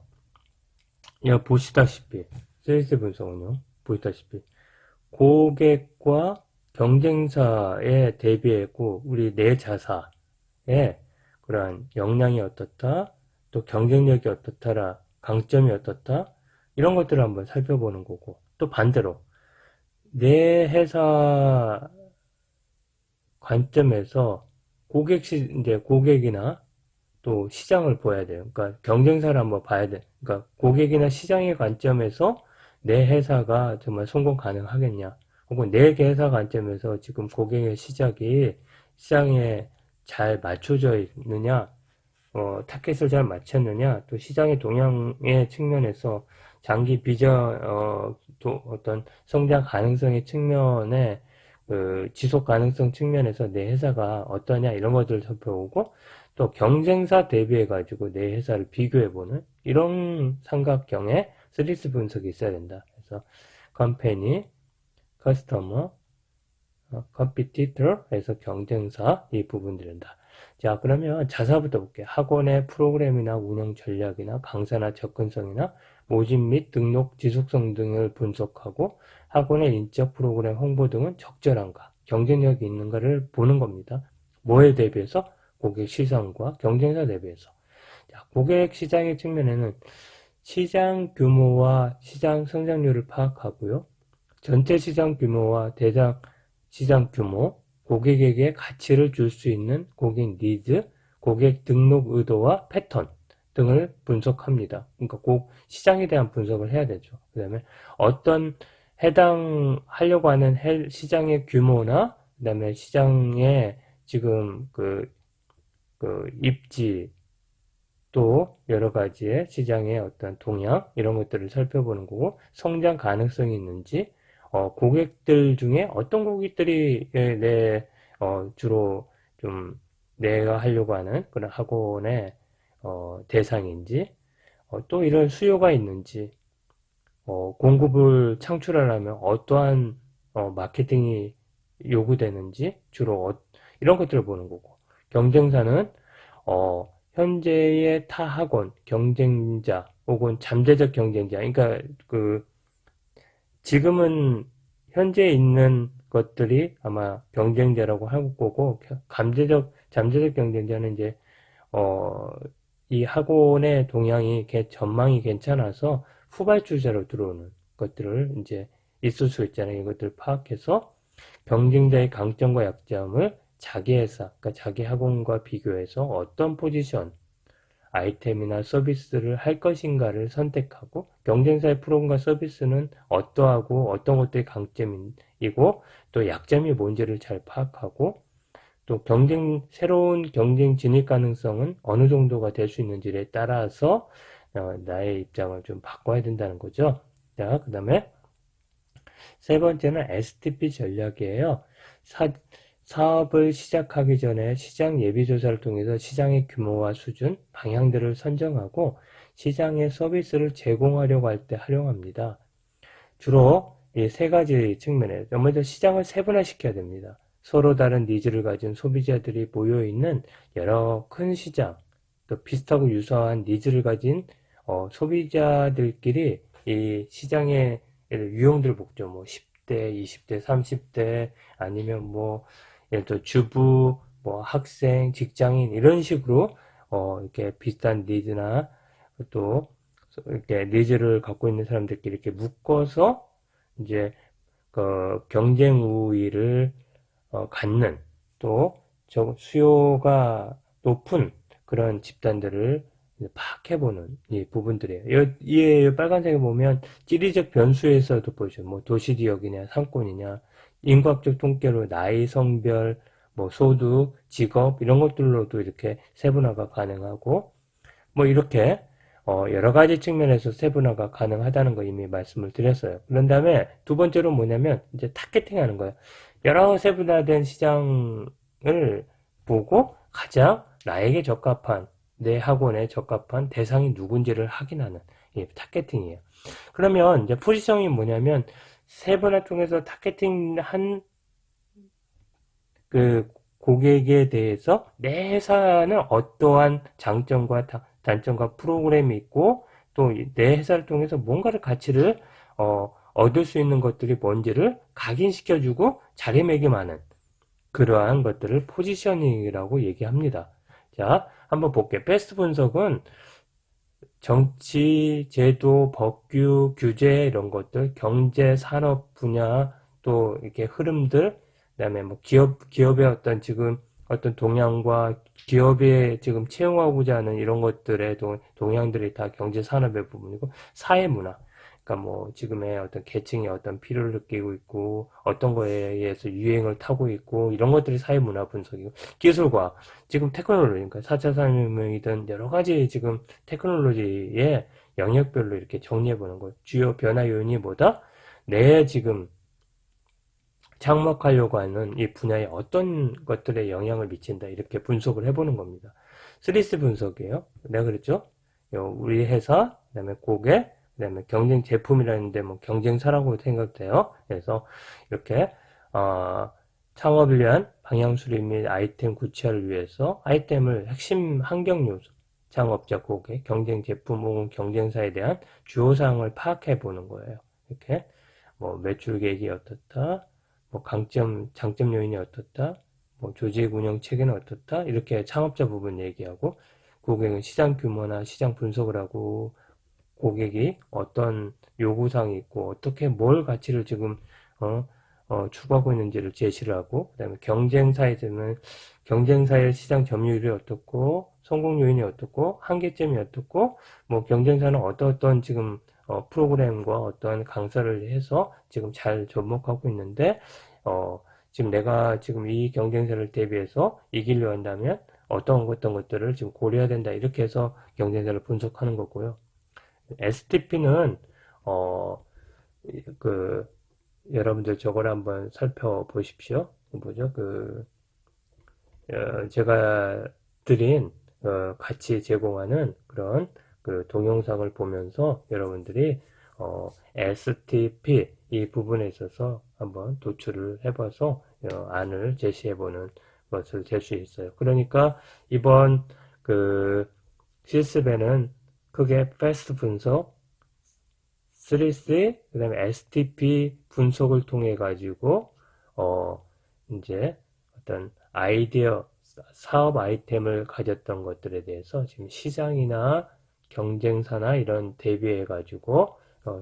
보시다시피 3S 분석은요 보시다시피 고객과 경쟁사에 대비하고 우리 내 자사의 그러한 역량이 어떻다, 또 경쟁력이 어떻다라, 강점이 어떻다, 이런 것들을 한번 살펴보는 거고, 또 반대로 내 회사 관점에서 이제 고객이나 또 시장을 봐야 돼요. 그러니까 경쟁사를 한번 봐야 돼. 그러니까 고객이나 시장의 관점에서 내 회사가 정말 성공 가능하겠냐, 혹은 내 회사 관점에서 지금 고객의 시장에 잘 맞춰져 있느냐, 타겟을 잘 맞췄느냐, 또 시장의 동향의 측면에서 장기 비전, 또 어떤 성장 가능성의 측면에 그 지속 가능성 측면에서 내 회사가 어떠냐 이런 것들을 살펴보고, 또 경쟁사 대비해 가지고 내 회사를 비교해 보는 이런 삼각형의 3S 분석이 있어야 된다. 그래서 컴퍼니, 커스터머, 컴피티터에서 경쟁사 이 부분들이다. 자, 그러면 자사부터 볼게요. 학원의 프로그램이나 운영 전략이나 강사나 접근성이나 모집 및 등록 지속성 등을 분석하고, 학원의 인적 프로그램 홍보 등은 적절한가, 경쟁력이 있는가를 보는 겁니다. 뭐에 대비해서? 고객 시장과 경쟁사 대비해서. 자, 고객 시장의 측면에는 시장 규모와 시장 성장률을 파악하고요. 전체 시장 규모와 대상 시장 규모, 고객에게 가치를 줄 수 있는 고객 니즈, 고객 등록 의도와 패턴 등을 분석합니다. 그러니까 꼭 시장에 대한 분석을 해야 되죠. 그 다음에 어떤 해당하려고 하는 시장의 규모나, 그 다음에 시장의 지금 그 입지, 또 여러 가지의 시장의 어떤 동향 이런 것들을 살펴보는 거고, 성장 가능성이 있는지, 고객들 중에 어떤 고객들이 주로 좀 내가 하려고 하는 그런 학원의 대상인지, 또 이런 수요가 있는지, 공급을 창출하려면 어떠한 마케팅이 요구되는지, 주로 이런 것들을 보는 거고, 경쟁사는 현재의 타 학원 경쟁자 혹은 잠재적 경쟁자, 그러니까 지금은 현재 있는 것들이 아마 경쟁자라고 할 거고, 잠재적 경쟁자는 이제 이 학원의 동향이 전망이 괜찮아서 후발주자로 들어오는 것들을 이제 있을 수 있잖아요. 이것들을 파악해서 경쟁자의 강점과 약점을 자기 회사, 그러니까 자기 학원과 비교해서 어떤 포지션, 아이템이나 서비스를 할 것인가를 선택하고 경쟁사의 프로그램과 서비스는 어떠하고 어떤 것들이 강점이고 또 약점이 뭔지를 잘 파악하고 또 새로운 경쟁 진입 가능성은 어느 정도가 될 수 있는지에 따라서 나의 입장을 좀 바꿔야 된다는 거죠. 자, 그 다음에 세 번째는 STP 전략이에요. 사업을 시작하기 전에 시장 예비조사를 통해서 시장의 규모와 수준, 방향들을 선정하고 시장의 서비스를 제공하려고 할 때 활용합니다. 주로 이 세 가지 측면에 먼저 시장을 세분화시켜야 됩니다. 서로 다른 니즈를 가진 소비자들이 모여있는 여러 큰 시장, 또 비슷하고 유사한 니즈를 가진 소비자들끼리 이 시장의 유형들 보죠. 뭐 10대, 20대, 30대 아니면 뭐 예를 들어 주부, 뭐 학생, 직장인 이런 식으로 이렇게 비슷한 니즈나 또 이렇게 니즈를 갖고 있는 사람들끼리 이렇게 묶어서 이제 그 경쟁 우위를 갖는 또 수요가 높은 그런 집단들을 파악해보는 이 부분들이에요. 이 빨간색에 보면 지리적 변수에서도 보죠. 뭐 도시지역이냐 상권이냐 인구학적 통계로 나이, 성별, 뭐 소득, 직업 이런 것들로도 이렇게 세분화가 가능하고 뭐 이렇게 여러 가지 측면에서 세분화가 가능하다는 거 이미 말씀을 드렸어요. 그런 다음에 두 번째로 뭐냐면 이제 타겟팅 하는 거예요. 여러 세분화된 시장을 보고 가장 나에게 적합한 내 학원에 적합한 대상이 누군지를 확인하는 이 타겟팅이에요. 그러면 이제 포지션이 뭐냐면 세분화 통해서 타겟팅한 그 고객에 대해서 내 회사는 어떠한 장점과 단점과 프로그램이 있고 또 내 회사를 통해서 뭔가를 가치를 얻을 수 있는 것들이 뭔지를 각인시켜주고 자리매김하는 그러한 것들을 포지셔닝이라고 얘기합니다. 자, 한번 볼게요. 베스트 분석은 정치, 제도, 법규, 규제 이런 것들, 경제, 산업 분야 또 이렇게 흐름들, 그다음에 뭐 기업의 어떤 지금 어떤 동향과 기업에 지금 채용하고자 하는 이런 것들의 동향들이 다 경제 산업의 부분이고 사회 문화. 그러니까 뭐 지금의 어떤 계층이 어떤 필요를 느끼고 있고 어떤 거에 의해서 유행을 타고 있고 이런 것들이 사회 문화 분석이고 기술과 지금 테크놀로지 그러니까 4차 산업혁명이든 여러 가지 지금 테크놀로지의 영역별로 이렇게 정리해 보는 거예요. 주요 변화 요인이 뭐다? 내 지금 장목하려고 하는 이 분야에 어떤 것들에 영향을 미친다 이렇게 분석을 해보는 겁니다. 3S 분석이에요. 내가 그랬죠? 우리 회사, 그다음에 고객, 그다음에 경쟁 제품이라는데 뭐 경쟁사라고 생각돼요. 그래서 이렇게 창업을 위한 방향 수립 및 아이템 구체화를 위해서 아이템을 핵심 환경 요소, 창업자, 고객, 경쟁 제품 혹은 경쟁사에 대한 주요 사항을 파악해 보는 거예요. 이렇게 뭐 매출 계획이 어떻다, 뭐 장점 요인이 어떻다, 뭐 조직 운영 체계는 어떻다, 이렇게 창업자 부분 얘기하고, 고객은 시장 규모나 시장 분석을 하고, 고객이 어떤 요구사항이 있고, 어떻게 뭘 가치를 지금, 추구하고 있는지를 제시를 하고, 그 다음에 경쟁사에서는 경쟁사의 시장 점유율이 어떻고, 성공 요인이 어떻고, 한계점이 어떻고, 뭐 경쟁사는 어떤 지금 프로그램과 어떠한 강사를 해서 지금 잘 접목하고 있는데, 지금 내가 지금 이 경쟁사를 대비해서 이기려 한다면 어떤 것들을 지금 고려해야 된다. 이렇게 해서 경쟁사를 분석하는 거고요. STP는, 여러분들 저걸 한번 살펴보십시오. 뭐죠? 제가 드린, 같이 제공하는 그런 그 동영상을 보면서 여러분들이 STP 이 부분에 있어서 한번 도출을 해봐서 안을 제시해보는 것을 될 수 있어요. 그러니까 이번 그 실습에는 크게 패스트 분석, 3C, 그 다음에 STP 분석을 통해 가지고 이제 어떤 아이디어, 사업 아이템을 가졌던 것들에 대해서 지금 시장이나 경쟁사나 이런 대비해 가지고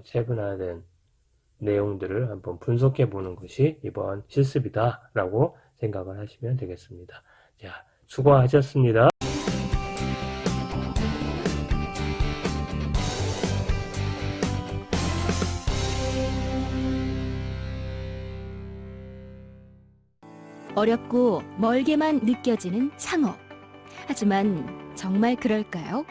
세분화된 내용들을 한번 분석해 보는 것이 이번 실습이다라고 생각을 하시면 되겠습니다. 자, 수고하셨습니다. 어렵고 멀게만 느껴지는 창업. 하지만 정말 그럴까요?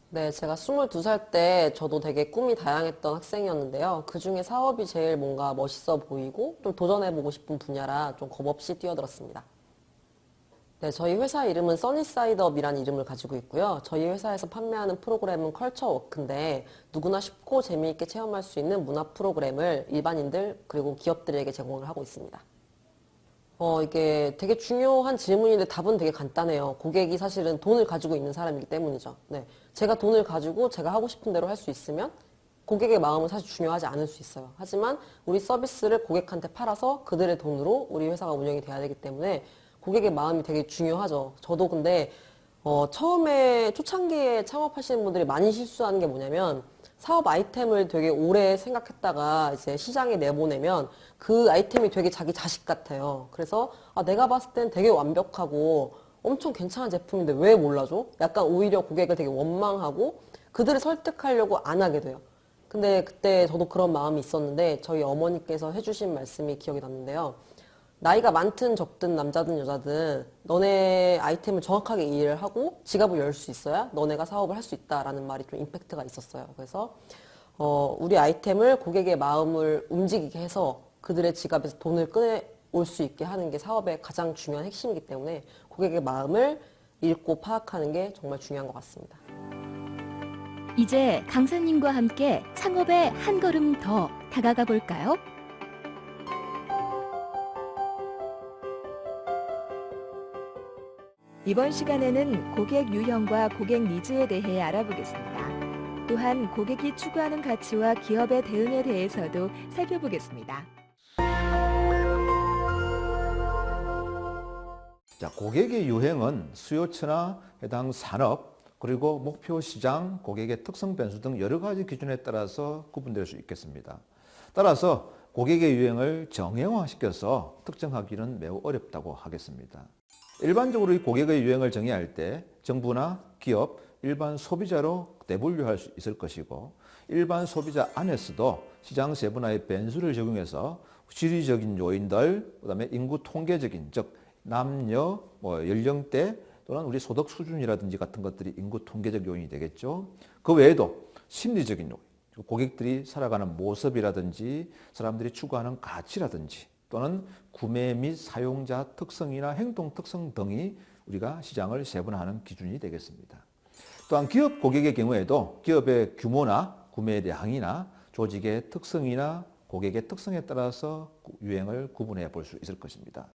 네, 제가 22살 때 저도 되게 꿈이 다양했던 학생이었는데요. 그중에 사업이 제일 뭔가 멋있어 보이고 좀 도전해보고 싶은 분야라 좀 겁없이 뛰어들었습니다. 네, 저희 회사 이름은 써니사이드업이라는 이름을 가지고 있고요. 저희 회사에서 판매하는 프로그램은 컬처워크인데 누구나 쉽고 재미있게 체험할 수 있는 문화 프로그램을 일반인들 그리고 기업들에게 제공을 하고 있습니다. 이게 되게 중요한 질문인데 답은 되게 간단해요. 고객이 사실은 돈을 가지고 있는 사람이기 때문이죠. 네. 제가 돈을 가지고 제가 하고 싶은 대로 할 수 있으면 고객의 마음은 사실 중요하지 않을 수 있어요. 하지만 우리 서비스를 고객한테 팔아서 그들의 돈으로 우리 회사가 운영이 돼야 되기 때문에 고객의 마음이 되게 중요하죠. 저도 근데 처음에 초창기에 창업하시는 분들이 많이 실수하는 게 뭐냐면 사업 아이템을 되게 오래 생각했다가 이제 시장에 내보내면 그 아이템이 되게 자기 자식 같아요. 그래서 내가 봤을 땐 되게 완벽하고 엄청 괜찮은 제품인데 왜 몰라줘? 약간 오히려 고객을 되게 원망하고 그들을 설득하려고 안 하게 돼요. 근데 그때 저도 그런 마음이 있었는데 저희 어머니께서 해주신 말씀이 기억이 났는데요. 나이가 많든 적든 남자든 여자든 너네 아이템을 정확하게 이해를 하고 지갑을 열 수 있어야 너네가 사업을 할 수 있다라는 말이 좀 임팩트가 있었어요. 그래서 우리 아이템을 고객의 마음을 움직이게 해서 그들의 지갑에서 돈을 꺼내올 수 있게 하는 게 사업의 가장 중요한 핵심이기 때문에 고객의 마음을 읽고 파악하는 게 정말 중요한 것 같습니다. 이제 강사님과 함께 창업에 한 걸음 더 다가가 볼까요? 이번 시간에는 고객 유형과 고객 니즈에 대해 알아보겠습니다. 또한 고객이 추구하는 가치와 기업의 대응에 대해서도 살펴보겠습니다. 자, 고객의 유형은 수요처나 해당 산업, 그리고 목표 시장, 고객의 특성 변수 등 여러 가지 기준에 따라서 구분될 수 있겠습니다. 따라서 고객의 유형을 정형화시켜서 특정하기는 매우 어렵다고 하겠습니다. 일반적으로 이 고객의 유형을 정의할 때 정부나 기업, 일반 소비자로 내분류할 수 있을 것이고 일반 소비자 안에서도 시장 세분화의 변수를 적용해서 지리적인 요인들, 그다음에 인구 통계적인 즉 남녀, 연령대 또는 우리 소득 수준이라든지 같은 것들이 인구 통계적 요인이 되겠죠. 그 외에도 심리적인 요인, 고객들이 살아가는 모습이라든지 사람들이 추구하는 가치라든지 또는 구매 및 사용자 특성이나 행동 특성 등이 우리가 시장을 세분화하는 기준이 되겠습니다. 또한 기업 고객의 경우에도 기업의 규모나 구매량이나 조직의 특성이나 고객의 특성에 따라서 유형을 구분해 볼 수 있을 것입니다.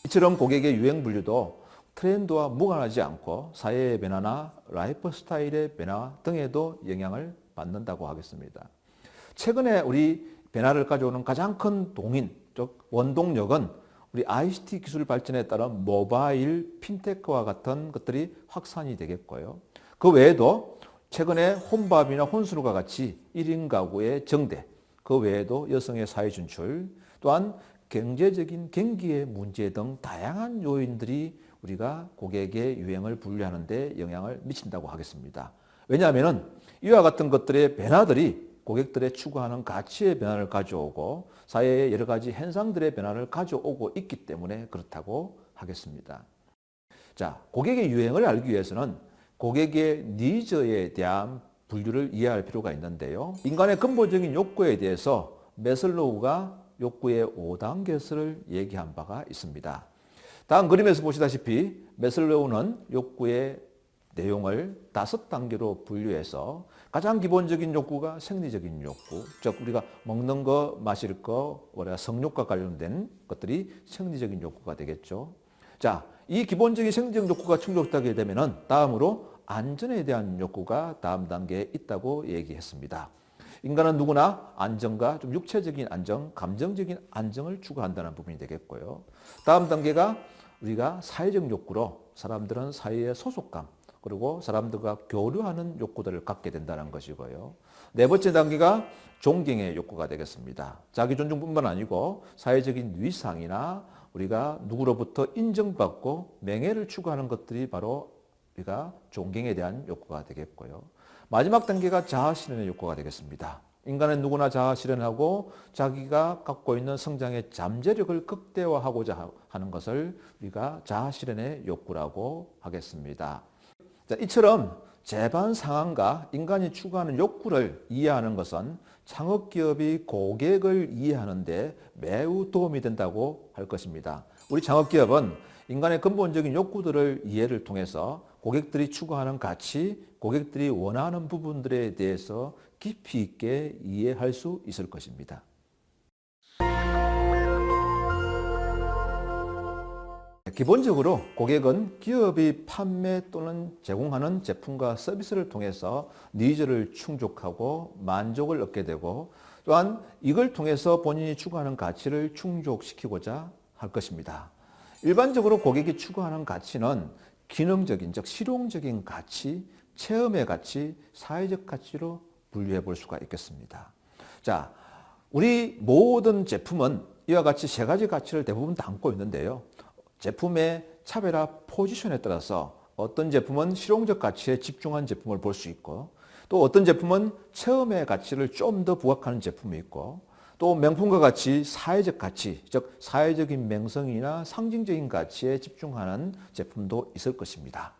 이처럼 고객의 유형 분류도 트렌드와 무관하지 않고 사회의 변화나 라이프 스타일의 변화 등에도 영향을 받는다고 하겠습니다. 최근에 우리 변화를 가져오는 가장 큰 동인, 즉 원동력은 우리 ICT 기술 발전에 따른 모바일, 핀테크와 같은 것들이 확산이 되겠고요. 그 외에도 최근에 혼밥이나 혼수가 같이 1인 가구의 정대, 그 외에도 여성의 사회 진출, 또한 경제적인 경기의 문제 등 다양한 요인들이 우리가 고객의 유형을 분류하는 데 영향을 미친다고 하겠습니다. 왜냐하면 이와 같은 것들의 변화들이 고객들의 추구하는 가치의 변화를 가져오고 사회의 여러 가지 현상들의 변화를 가져오고 있기 때문에 그렇다고 하겠습니다. 자, 고객의 유형을 알기 위해서는 고객의 니즈에 대한 분류를 이해할 필요가 있는데요. 인간의 근본적인 욕구에 대해서 매슬로우가 욕구의 5단계를 얘기한 바가 있습니다. 다음 그림에서 보시다시피 매슬로우는 욕구의 내용을 5단계로 분류해서 가장 기본적인 욕구가 생리적인 욕구, 즉 우리가 먹는 거, 마실 거, 우리가 성욕과 관련된 것들이 생리적인 욕구가 되겠죠. 자, 이 기본적인 생리적 욕구가 충족되게 되면은 다음으로 안전에 대한 욕구가 다음 단계에 있다고 얘기했습니다. 인간은 누구나 안정과 좀 육체적인 안정, 감정적인 안정을 추구한다는 부분이 되겠고요. 다음 단계가 우리가 사회적 욕구로 사람들은 사회의 소속감, 그리고 사람들과 교류하는 욕구들을 갖게 된다는 것이고요. 네 번째 단계가 존경의 욕구가 되겠습니다. 자기 존중뿐만 아니고 사회적인 위상이나 우리가 누구로부터 인정받고 명예를 추구하는 것들이 바로 우리가 존경에 대한 욕구가 되겠고요. 마지막 단계가 자아 실현의 욕구가 되겠습니다. 인간은 누구나 자아 실현하고 자기가 갖고 있는 성장의 잠재력을 극대화하고자 하는 것을 우리가 자아 실현의 욕구라고 하겠습니다. 자, 이처럼 제반 상황과 인간이 추구하는 욕구를 이해하는 것은 창업기업이 고객을 이해하는 데 매우 도움이 된다고 할 것입니다. 우리 창업기업은 인간의 근본적인 욕구들을 이해를 통해서 고객들이 추구하는 가치, 고객들이 원하는 부분들에 대해서 깊이 있게 이해할 수 있을 것입니다. 기본적으로 고객은 기업이 판매 또는 제공하는 제품과 서비스를 통해서 니즈를 충족하고 만족을 얻게 되고 또한 이걸 통해서 본인이 추구하는 가치를 충족시키고자 할 것입니다. 일반적으로 고객이 추구하는 가치는 기능적인, 즉 실용적인 가치, 체험의 가치, 사회적 가치로 분류해 볼 수가 있겠습니다. 자, 우리 모든 제품은 이와 같이 세 가지 가치를 대부분 담고 있는데요. 제품의 차별화 포지션에 따라서 어떤 제품은 실용적 가치에 집중한 제품을 볼 수 있고 또 어떤 제품은 체험의 가치를 좀 더 부각하는 제품이 있고 또 명품과 같이 사회적 가치, 즉 사회적인 명성이나 상징적인 가치에 집중하는 제품도 있을 것입니다.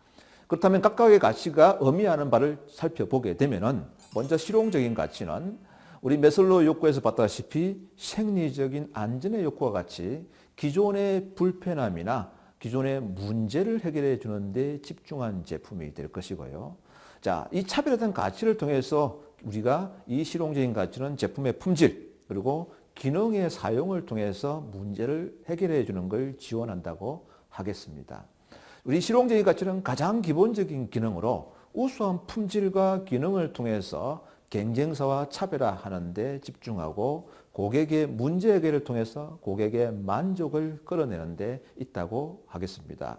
그렇다면 각각의 가치가 의미하는 바를 살펴보게 되면은 먼저 실용적인 가치는 우리 매슬로우 욕구에서 봤다시피 생리적인 안전의 욕구와 같이 기존의 불편함이나 기존의 문제를 해결해 주는 데 집중한 제품이 될 것이고요. 자, 이 차별화된 가치를 통해서 우리가 이 실용적인 가치는 제품의 품질 그리고 기능의 사용을 통해서 문제를 해결해 주는 걸 지원한다고 하겠습니다. 우리 실용적인 가치는 가장 기본적인 기능으로 우수한 품질과 기능을 통해서 경쟁사와 차별화하는 데 집중하고 고객의 문제 해결을 통해서 고객의 만족을 끌어내는 데 있다고 하겠습니다.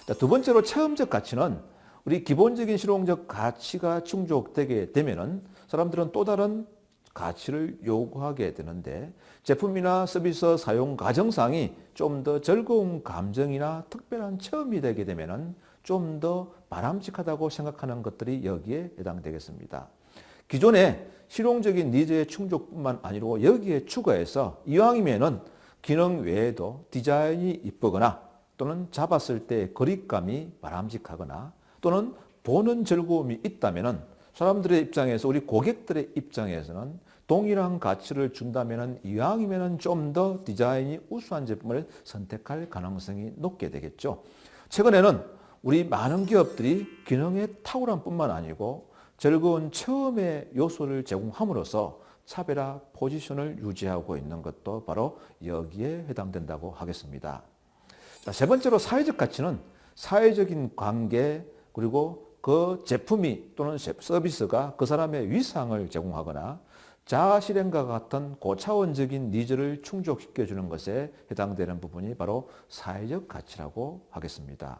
자, 두 번째로 체험적 가치는 우리 기본적인 실용적 가치가 충족되게 되면은 사람들은 또 다른 가치를 요구하게 되는데 제품이나 서비스 사용 과정상이 좀 더 즐거운 감정이나 특별한 체험이 되게 되면은 좀 더 바람직하다고 생각하는 것들이 여기에 해당되겠습니다. 기존의 실용적인 니즈의 충족뿐만 아니고 여기에 추가해서 이왕이면은 기능 외에도 디자인이 이쁘거나 또는 잡았을 때 거리감이 바람직하거나 또는 보는 즐거움이 있다면은 사람들의 입장에서 우리 고객들의 입장에서는 동일한 가치를 준다면은 이왕이면은 좀 더 디자인이 우수한 제품을 선택할 가능성이 높게 되겠죠. 최근에는 우리 많은 기업들이 기능의 탁월함뿐만 아니고 즐거운 체험의 요소를 제공함으로써 차별화 포지션을 유지하고 있는 것도 바로 여기에 해당된다고 하겠습니다. 자, 세 번째로 사회적 가치는 사회적인 관계 그리고 그 제품이 또는 서비스가 그 사람의 위상을 제공하거나 자아 실현과 같은 고차원적인 니즈를 충족시켜주는 것에 해당되는 부분이 바로 사회적 가치라고 하겠습니다.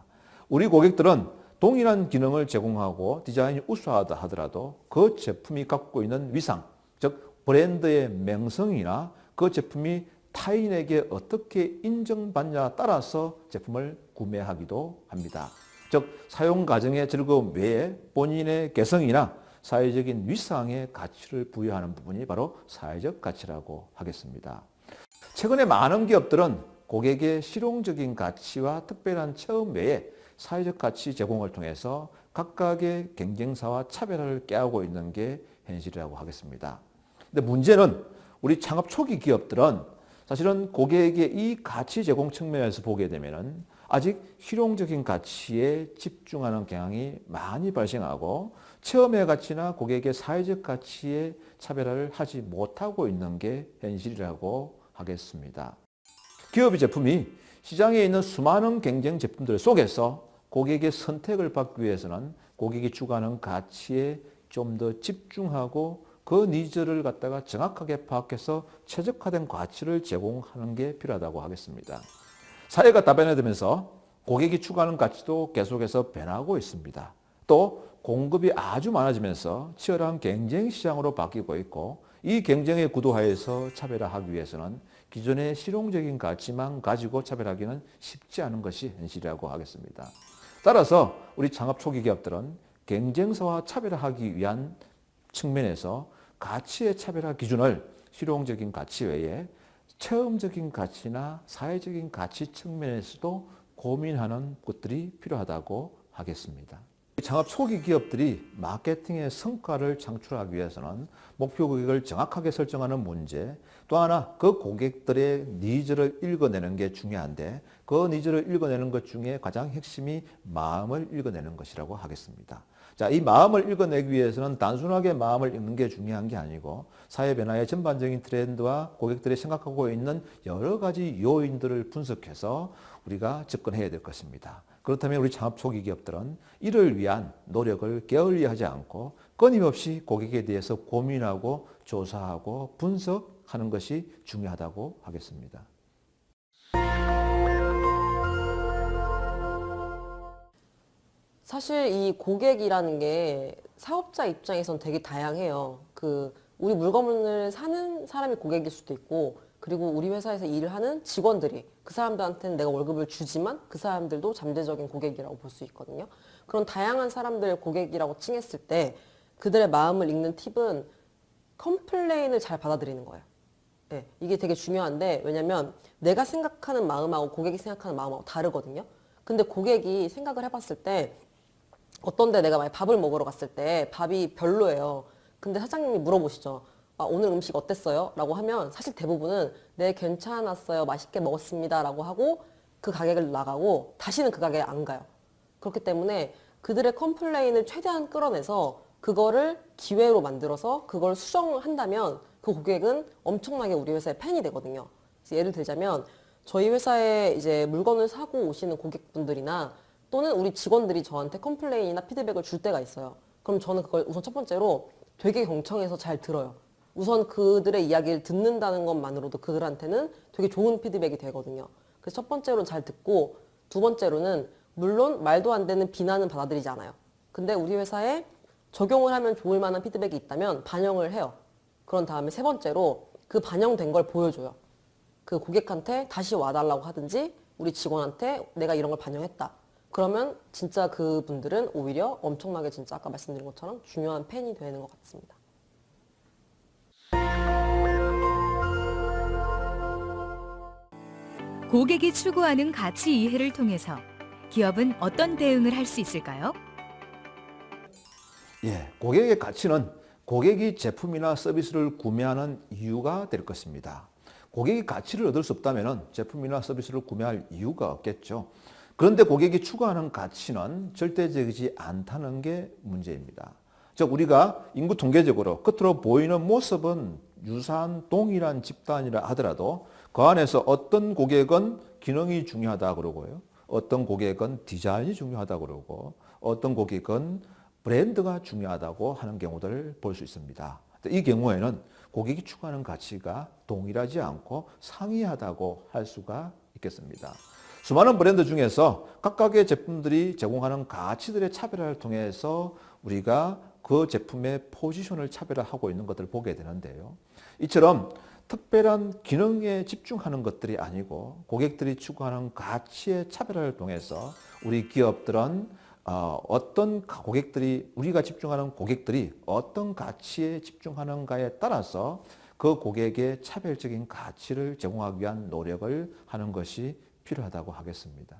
우리 고객들은 동일한 기능을 제공하고 디자인이 우수하다 하더라도 그 제품이 갖고 있는 위상, 즉 브랜드의 명성이나 그 제품이 타인에게 어떻게 인정받냐에 따라서 제품을 구매하기도 합니다. 즉 사용 과정의 즐거움 외에 본인의 개성이나 사회적인 위상의 가치를 부여하는 부분이 바로 사회적 가치라고 하겠습니다. 최근에 많은 기업들은 고객의 실용적인 가치와 특별한 체험 외에 사회적 가치 제공을 통해서 각각의 경쟁사와 차별화를 깨하고 있는 게 현실이라고 하겠습니다. 근데 문제는 우리 창업 초기 기업들은 사실은 고객의 이 가치 제공 측면에서 보게 되면은 아직 실용적인 가치에 집중하는 경향이 많이 발생하고 체험의 가치나 고객의 사회적 가치에 차별화를 하지 못하고 있는 게 현실이라고 하겠습니다. 기업의 제품이 시장에 있는 수많은 경쟁 제품들 속에서 고객의 선택을 받기 위해서는 고객이 추구하는 가치에 좀 더 집중하고 그 니즈를 갖다가 정확하게 파악해서 최적화된 가치를 제공하는 게 필요하다고 하겠습니다. 사회가 다변화되면서 고객이 추구하는 가치도 계속해서 변하고 있습니다. 또 공급이 아주 많아지면서 치열한 경쟁 시장으로 바뀌고 있고 이 경쟁의 구도하에서 차별화하기 위해서는 기존의 실용적인 가치만 가지고 차별하기는 쉽지 않은 것이 현실이라고 하겠습니다. 따라서 우리 창업 초기 기업들은 경쟁사와 차별화하기 위한 측면에서 가치의 차별화 기준을 실용적인 가치 외에 체험적인 가치나 사회적인 가치 측면에서도 고민하는 것들이 필요하다고 하겠습니다. 창업 초기 기업들이 마케팅의 성과를 창출하기 위해서는 목표 고객을 정확하게 설정하는 문제, 또 하나 그 고객들의 니즈를 읽어내는 게 중요한데 그 니즈를 읽어내는 것 중에 가장 핵심이 마음을 읽어내는 것이라고 하겠습니다. 자, 이 마음을 읽어내기 위해서는 단순하게 마음을 읽는 게 중요한 게 아니고 사회 변화의 전반적인 트렌드와 고객들이 생각하고 있는 여러 가지 요인들을 분석해서 우리가 접근해야 될 것입니다. 그렇다면 우리 창업 초기 기업들은 이를 위한 노력을 게을리하지 않고 끊임없이 고객에 대해서 고민하고 조사하고 분석하는 것이 중요하다고 하겠습니다. 사실 이 고객이라는 게 사업자 입장에선 되게 다양해요. 우리 물건을 사는 사람이 고객일 수도 있고, 그리고 우리 회사에서 일을 하는 직원들이 그 사람들한테는 내가 월급을 주지만 그 사람들도 잠재적인 고객이라고 볼 수 있거든요. 그런 다양한 사람들 고객이라고 칭했을 때 그들의 마음을 읽는 팁은 컴플레인을 잘 받아들이는 거예요. 네, 이게 되게 중요한데, 왜냐면 내가 생각하는 마음하고 고객이 생각하는 마음하고 다르거든요. 근데 고객이 생각을 해봤을 때 어떤 데 내가 만약 밥을 먹으러 갔을 때 밥이 별로예요. 근데 사장님이 물어보시죠. 아, 오늘 음식 어땠어요? 라고 하면 사실 대부분은 네, 괜찮았어요. 맛있게 먹었습니다. 라고 하고 그 가게를 나가고 다시는 그 가게에 안 가요. 그렇기 때문에 그들의 컴플레인을 최대한 끌어내서 그거를 기회로 만들어서 그걸 수정한다면 그 고객은 엄청나게 우리 회사의 팬이 되거든요. 그래서 예를 들자면 저희 회사에 이제 물건을 사고 오시는 고객분들이나 또는 우리 직원들이 저한테 컴플레인이나 피드백을 줄 때가 있어요. 그럼 저는 그걸 우선 첫 번째로 되게 경청해서 잘 들어요. 우선 그들의 이야기를 듣는다는 것만으로도 그들한테는 되게 좋은 피드백이 되거든요. 그래서 첫 번째로는 잘 듣고, 두 번째로는 물론 말도 안 되는 비난은 받아들이지 않아요. 근데 우리 회사에 적용을 하면 좋을 만한 피드백이 있다면 반영을 해요. 그런 다음에 세 번째로 그 반영된 걸 보여줘요. 그 고객한테 다시 와달라고 하든지 우리 직원한테 내가 이런 걸 반영했다. 그러면 진짜 그분들은 오히려 엄청나게 진짜 아까 말씀드린 것처럼 중요한 팬이 되는 것 같습니다. 고객이 추구하는 가치 이해를 통해서 기업은 어떤 대응을 할 수 있을까요? 예, 고객의 가치는 고객이 제품이나 서비스를 구매하는 이유가 될 것입니다. 고객이 가치를 얻을 수 없다면 제품이나 서비스를 구매할 이유가 없겠죠. 그런데 고객이 추구하는 가치는 절대적이지 않다는 게 문제입니다. 즉 우리가 인구 통계적으로 겉으로 보이는 모습은 유사한 동일한 집단이라 하더라도 그 안에서 어떤 고객은 기능이 중요하다 그러고요. 어떤 고객은 디자인이 중요하다 그러고 어떤 고객은 브랜드가 중요하다고 하는 경우들을 볼 수 있습니다. 이 경우에는 고객이 추구하는 가치가 동일하지 않고 상이하다고 할 수가 있겠습니다. 수많은 브랜드 중에서 각각의 제품들이 제공하는 가치들의 차별화를 통해서 우리가 그 제품의 포지션을 차별화하고 있는 것들을 보게 되는데요. 이처럼 특별한 기능에 집중하는 것들이 아니고 고객들이 추구하는 가치의 차별화를 통해서 우리 기업들은 어떤 고객들이 우리가 집중하는 고객들이 어떤 가치에 집중하는가에 따라서 그 고객의 차별적인 가치를 제공하기 위한 노력을 하는 것이 필요하다고 하겠습니다.